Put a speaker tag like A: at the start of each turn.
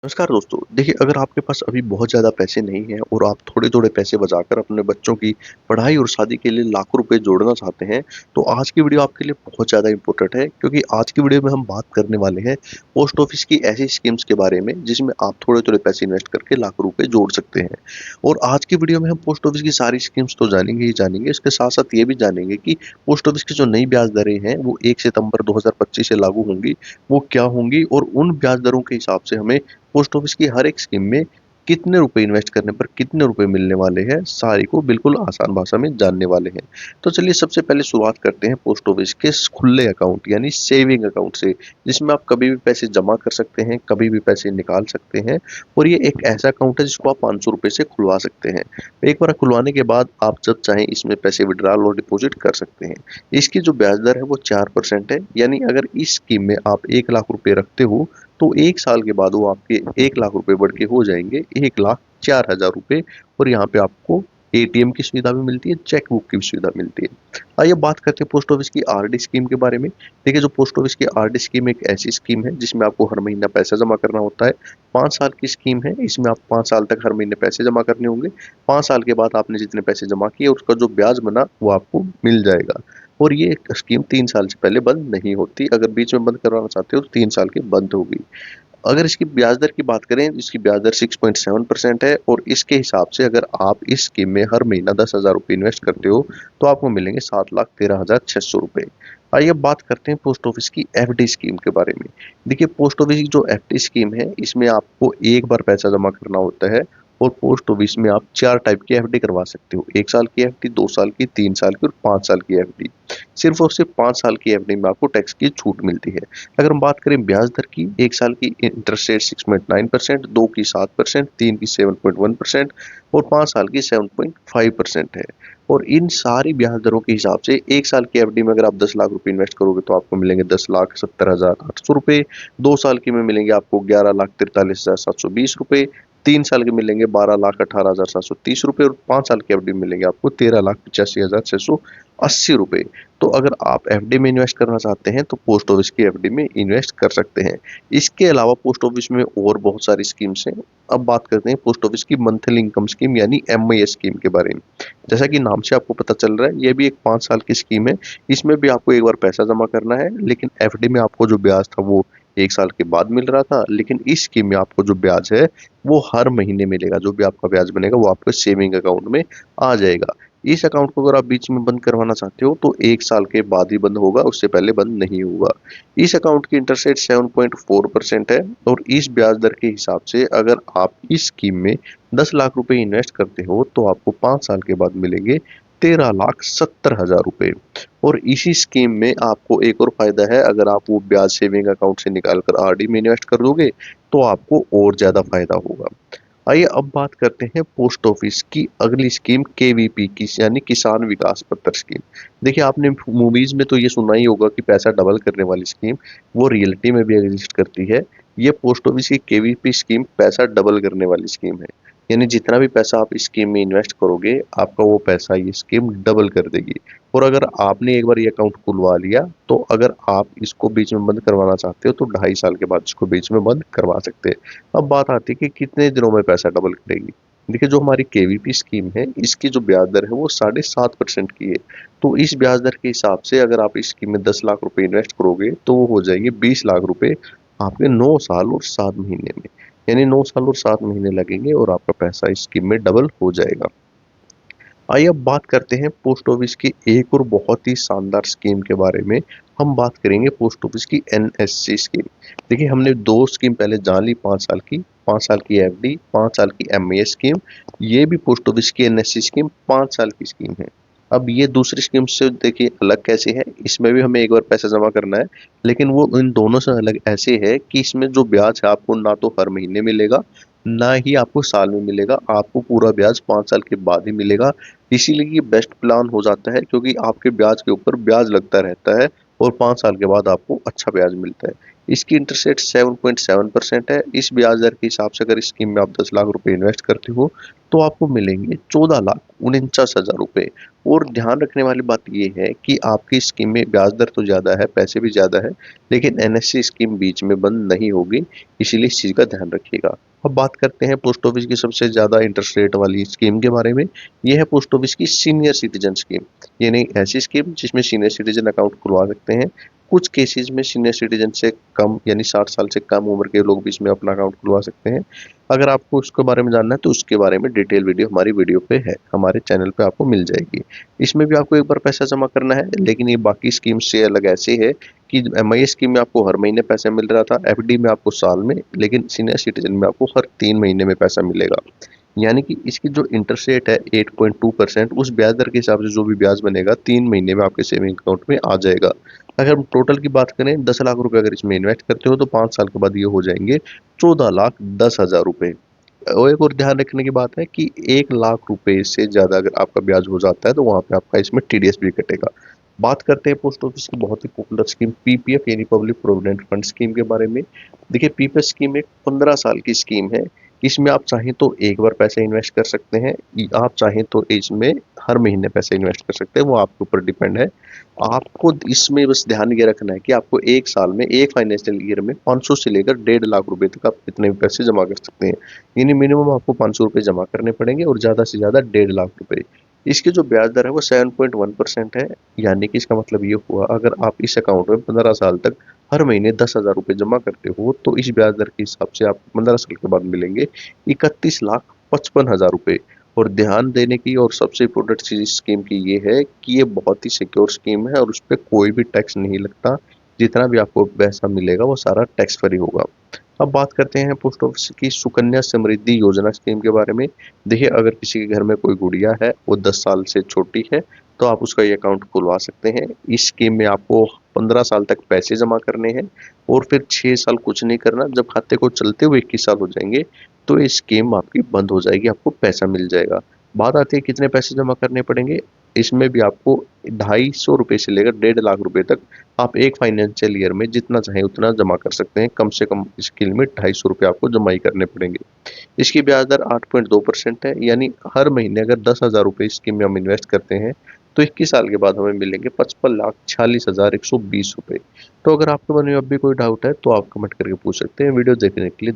A: नमस्कार दोस्तों। देखिए, अगर आपके पास अभी बहुत ज़्यादा पैसे नहीं हैं और आप थोड़े-थोड़े पैसे बचाकर अपने बच्चों की पढ़ाई और शादी के लिए लाखों रुपए जोड़ना चाहते हैं, तो आज की वीडियो आपके लिए बहुत ज़्यादा इम्पोर्टेंट है, क्योंकि आज की वीडियो में हम बात करने वाले हैं पोस्ट ऑफिस की ऐसी स्कीम्स के बारे में जिसमें आप थोड़े-थोड़े पैसे इन्वेस्ट करके लाखों रुपए जोड़ सकते हैं। और आज की वीडियो में हम पोस्ट ऑफिस की सारी स्कीम्स तो जानेंगे ही जानेंगे, इसके साथ-साथ ये भी जानेंगे कि पोस्ट ऑफिस की जो नई ब्याज दरें हैं, वो 1 सितंबर 2025 से लागू होंगी, वो क्या होंगी और उन ब्याज दरों के हिसाब से हमें पोस्ट ऑफिस की हर एक स्कीम में कितने रुपए इन्वेस्ट करने पर कितने रुपए मिलने वाले हैं, सारी को बिल्कुल आसान भाषा में जानने वाले हैं। तो चलिए सबसे पहले शुरुआत करते हैं पोस्ट ऑफिस के खुले अकाउंट यानी सेविंग अकाउंट से, जिसमें आप कभी भी पैसे जमा कर सकते हैं, कभी भी पैसे निकाल सकते हैं और ये एक ऐसा अकाउंट है जिसको आप 500 रुपए से खुलवा सकते हैं। एक बार खुलवाने के बाद आप जब चाहें इसमें पैसे विड्रॉल और डिपॉजिट कर सकते हैं। इसकी जो ब्याज दर है वो 4% है, यानी अगर इस स्कीम में आप 1 लाख रुपए रखते हो तो 1 साल के बाद वो आपके 1 लाख रुपए बढ़ के हो जाएँगे 1,04,000 रुपए और यहाँ पे आपको एटीएम की सुविधा भी मिलती है, चेक बुक की भी सुविधा मिलती है। आइए बात करते हैं पोस्ट ऑफिस की आरडी स्कीम के बारे में। देखिए, जो पोस्ट ऑफिस की आरडी स्कीम एक ऐसी स्कीम है जिसमें आपको हर महीना पैसा जमा करना होता है। 5 साल की स्कीम है, इसमें आप 5 साल तक हर महीने पैसे जमा करने होंगे। 5 साल के बाद आपने जितने पैसे जमा किए उसका जो ब्याज बना वो आपको मिल जाएगा। और ये स्कीम 3 साल से पहले बंद नहीं होती। अगर बीच में बंद करवाना चाहते हो तो 3 साल के बंद होगी। अगर इसकी ब्याज दर की बात करें, इसकी ब्याज दर 6.7% है और इसके हिसाब से अगर आप इस स्कीम में हर महीना 10,000 रुपए इन्वेस्ट करते हो, तो आपको मिलेंगे 7,13,600 रुपए। आइए अब बात करते हैं पोस्ट ऑफिस की एफडी स्कीम के बारे में। देखिए, पोस्ट ऑफिस की जो एफडी स्कीम है, इसमें आपको एक बार पैसा जमा करना होता है और पोस्ट ऑफिस में आप 4 टाइप की एफडी करवा सकते हो। 1 साल की एफडी, 2 साल की, 3 साल की और 5 साल की एफडी। सिर्फ और सिर्फ 5 साल की एफडी में आपको टैक्स की छूट मिलती है। अगर हम बात करें ब्याज दर की, 1 साल की इंटरेस्ट रेट 6.9%, 2 की 7%, 3 की 7.1% और 5 साल की 7.5% है। और इन सारी ब्याज दरों के हिसाब से 1 साल की एफडी में अगर आप 10 लाख रुपए इन्वेस्ट करोगे तो आपको मिलेंगे 10,70,800 रुपए, 2 साल की में मिलेंगे आपको 11,43,720 रुपए, 3 साल के मिलेंगे 12,18,730 रुपए और 5 साल की एफडी में मिलेंगे आपको 13,85,680 रुपए। तो अगर आप एफडी में इन्वेस्ट करना चाहते हैं तो पोस्ट ऑफिस की एफडी में इन्वेस्ट कर सकते हैं। इसके अलावा पोस्ट ऑफिस में और बहुत सारी स्कीम्स हैं। अब बात करते हैं पोस्ट ऑफिस की मंथली इनकम स्कीम यानी एमआईएस स्कीम के बारे में। जैसा कि नाम से आपको पता चल रहा है, ये भी एक 5 साल की स्कीम है। इसमें भी आपको एक बार पैसा जमा करना है, लेकिन एफडी में आपको जो ब्याज था वो 1 साल के बाद मिल रहा था, लेकिन इस स्कीम में आपको जो ब्याज है वो हर महीने मिलेगा। जो भी आपका ब्याज बनेगा वो आपके सेविंग अकाउंट में आ जाएगा। इस अकाउंट को अगर आप बीच में बंद करवाना चाहते हो तो 1 साल के बाद ही बंद होगा, उससे पहले बंद नहीं होगा। इस अकाउंट की इंटरेस्ट रेट 7.4% है और इस ब्याज दर के हिसाब से अगर आप इस स्कीम में 10 लाख रुपए इन्वेस्ट करते हो तो आपको 5 साल के बाद मिलेंगे 13,70,000 रुपए। और इसी स्कीम में आपको एक और फायदा है, अगर आप वो ब्याज सेविंग अकाउंट से निकाल कर आरडी में इन्वेस्ट कर दोगे तो आपको और ज्यादा फायदा होगा। आइए अब बात करते हैं पोस्ट ऑफिस की अगली स्कीम केवीपी की यानी किसान विकास पत्र स्कीम। देखिए, आपने मूवीज में तो ये सुना ही होगा कि पैसा डबल करने वाली स्कीम, वो रियलिटी में भी एग्जिस्ट करती है। ये पोस्ट ऑफिस की केवीपी स्कीम पैसा डबल करने वाली स्कीम है, यानी जितना भी पैसा आप इस स्कीम में इन्वेस्ट करोगे आपका वो पैसा ये स्कीम डबल कर देगी। और अगर आपने एक बार ये अकाउंट खुलवा लिया तो अगर आप इसको बीच में बंद करवाना चाहते हो तो 2.5 साल के बाद इसको बीच में बंद करवा सकते हैं। अब बात आती है कि कितने दिनों में पैसा डबल करेगी। देखिए, जो हमारी केवीपी स्कीम है इसकी जो ब्याज दर है वो 7.5% की है। तो इस ब्याज दर के हिसाब से अगर आप इस स्कीम में 10 लाख रुपए इन्वेस्ट करोगे तो वो हो जाएंगे 20 लाख रुपए आपके 9 साल और 7 महीने में। यानी 9 साल और 7 महीने लगेंगे और आपका पैसा इस स्कीम में डबल हो जाएगा। आइए अब बात करते हैं पोस्ट ऑफिस की एक और बहुत ही शानदार स्कीम के बारे में। हम बात करेंगे पोस्ट ऑफिस की एनएससी स्कीम। देखिए, हमने दो स्कीम पहले जान ली, 5 साल की, 5 साल की एफडी, 5 साल की एमएएस स्कीम। ये भी पोस्ट ऑफिस की एनएससी स्कीम 5 साल की स्कीम है। अब ये दूसरी स्कीम से देखिए अलग कैसे है, इसमें भी हमें एक बार पैसा जमा करना है, लेकिन वो इन दोनों से अलग ऐसे है कि इसमें जो ब्याज है आपको ना तो हर महीने मिलेगा, ना ही आपको साल में मिलेगा, आपको पूरा ब्याज 5 साल के बाद ही मिलेगा। इसीलिए ये बेस्ट प्लान हो जाता है, क्योंकि आपके ब्याज के ऊपर ब्याज लगता रहता है और 5 साल के बाद आपको अच्छा ब्याज मिलता है। इसकी इंटरेस्ट रेट 7.7% है। इस ब्याज दर के हिसाब से अगर इस स्कीम में आप 10 लाख रुपए इन्वेस्ट करते हो तो आपको मिलेंगे 14,49,000 रुपए। और ध्यान रखने वाली बात ये है कि आपकी स्कीम में ब्याज दर तो ज़्यादा है, पैसे भी ज़्यादा है, लेकिन एनएससी स्कीम बीच में बंद नहीं होगी, इसीलिए इस चीज़ का ध्यान रखिएगा। अब बात करते हैं पोस्ट ऑफिस की सबसे ज़्यादा इंटरेस्ट रेट वाली स्कीम के बारे में। ये है पोस्ट ऑफिस की सीनियर सिटीजन स्कीम। यानी ऐसी स्कीम जिसमें सीनियर सिटीजन अकाउंट खुलवा सकते हैं। कुछ केसेस में सीनियर सिटीजन से कम यानी 60 साल से कम उम्र के लोग भी इसमें अपना अकाउंट खुलवा सकते हैं। अगर आपको उसके बारे में जानना है तो उसके बारे में डिटेल वीडियो हमारी वीडियो पे है, हमारे चैनल पे आपको मिल जाएगी। इसमें भी आपको एक बार पैसा जमा करना है, लेकिन ये बाकी स्कीम से अलग ऐसे है कि एमआई स्कीम में आपको हर महीने पैसा मिल रहा था, एफडी में आपको साल में, लेकिन सीनियर सिटीजन में आपको हर 3 महीने में पैसा मिलेगा। यानी कि इसकी जो इंटरेस्ट रेट है 8.2%, उस ब्याज दर के हिसाब से जो भी ब्याज बनेगा 3 महीने में आपके सेविंग अकाउंट में आ जाएगा। अगर हम टोटल की बात करें 10 लाख रुपए अगर इसमें इन्वेस्ट करते हो तो 5 साल के बाद ये हो जाएंगे 14,10,000 रुपए। और एक और ध्यान रखने की बात है कि 1 लाख रुपए से ज़्यादा अगर आपका ब्याज हो जाता है तो वहाँ पे आपका इसमें टीडीएस भी कटेगा। बात करते हैं पोस्ट ऑफिस की बहुत ही पॉपुलर स्कीम पीपीएफ यानी पब्लिक प्रोविडेंट फंड स्कीम के बारे में। देखिए पीपीएफ स्कीम एक 15 साल की स्कीम है। इसमें आप चाहें तो एक बार पैसे इन्वेस्ट कर सकते हैं, आप चाहें तो इसमें हर महीने पैसे इन्वेस्ट कर सकते हैं, वो आपके ऊपर डिपेंड है। आपको इसमें बस ध्यान ये रखना है कि आपको एक साल में एक फाइनेंशियल ईयर में 500 से लेकर 1.5 लाख रुपए तक आप कितने भी पैसे जमा कर सकते हैं। यानी मिनिमम आपको 500 रुपए जमा करने पड़ेंगे और ज़्यादा से ज़्यादा 1.5 लाख रुपए। इसकी जो ब्याज दर है वो 7.1% है। यानी कि इसका मतलब ये हुआ अगर आप इस अकाउंट में 15 साल तक हर महीने 10,000 रुपए जमा करते हो तो इस ब्याज दर के हिसाब से आपको 15 साल के बाद मिलेंगे 31,55,000 रुपए। और ध्यान देने की और सबसे इम्पोर्टेंट चीज इस स्कीम की ये है कि ये बहुत ही सिक्योर स्कीम है और उस पर कोई भी टैक्स नहीं लगता। जितना भी आपको पैसा मिलेगा वो सारा टैक्स फ्री होगा। अब बात करते हैं पोस्ट ऑफिस की सुकन्या समृद्धि योजना स्कीम के बारे में। देखिए अगर किसी के घर में कोई गुड़िया है, वो 10 साल से छोटी है, तो आप उसका ये अकाउंट खुलवा सकते हैं। इस स्कीम में आपको 15 साल तक पैसे जमा करने हैं और फिर 6 साल कुछ नहीं करना। जब खाते को चलते हुए 21 साल हो जाएंगे तो ये स्कीम आपकी बंद हो जाएगी, आपको पैसा मिल जाएगा। बात आती है कितने पैसे जमा करने पड़ेंगे। इसमें भी आपको 250 रुपए से लेकर 1.5 लाख रुपए तक आप एक फाइनेंशियल ईयर में जितना चाहे उतना जमा कर सकते हैं। कम से कम इसके लिए 250 रुपए आपको जमा ही करने पड़ेंगे। इसकी ब्याज दर 8.2% है। यानी हर महीने अगर 10,000 रुपए इस स्कीम में हम इन्वेस्ट करते हैं तो 21 साल के बाद हमें मिलेंगे 55,46,120 रुपए। तो अगर आपके मन में अब भी कोई डाउट है तो आप कमेंट करके पूछ सकते हैं। वीडियो देखने के लिए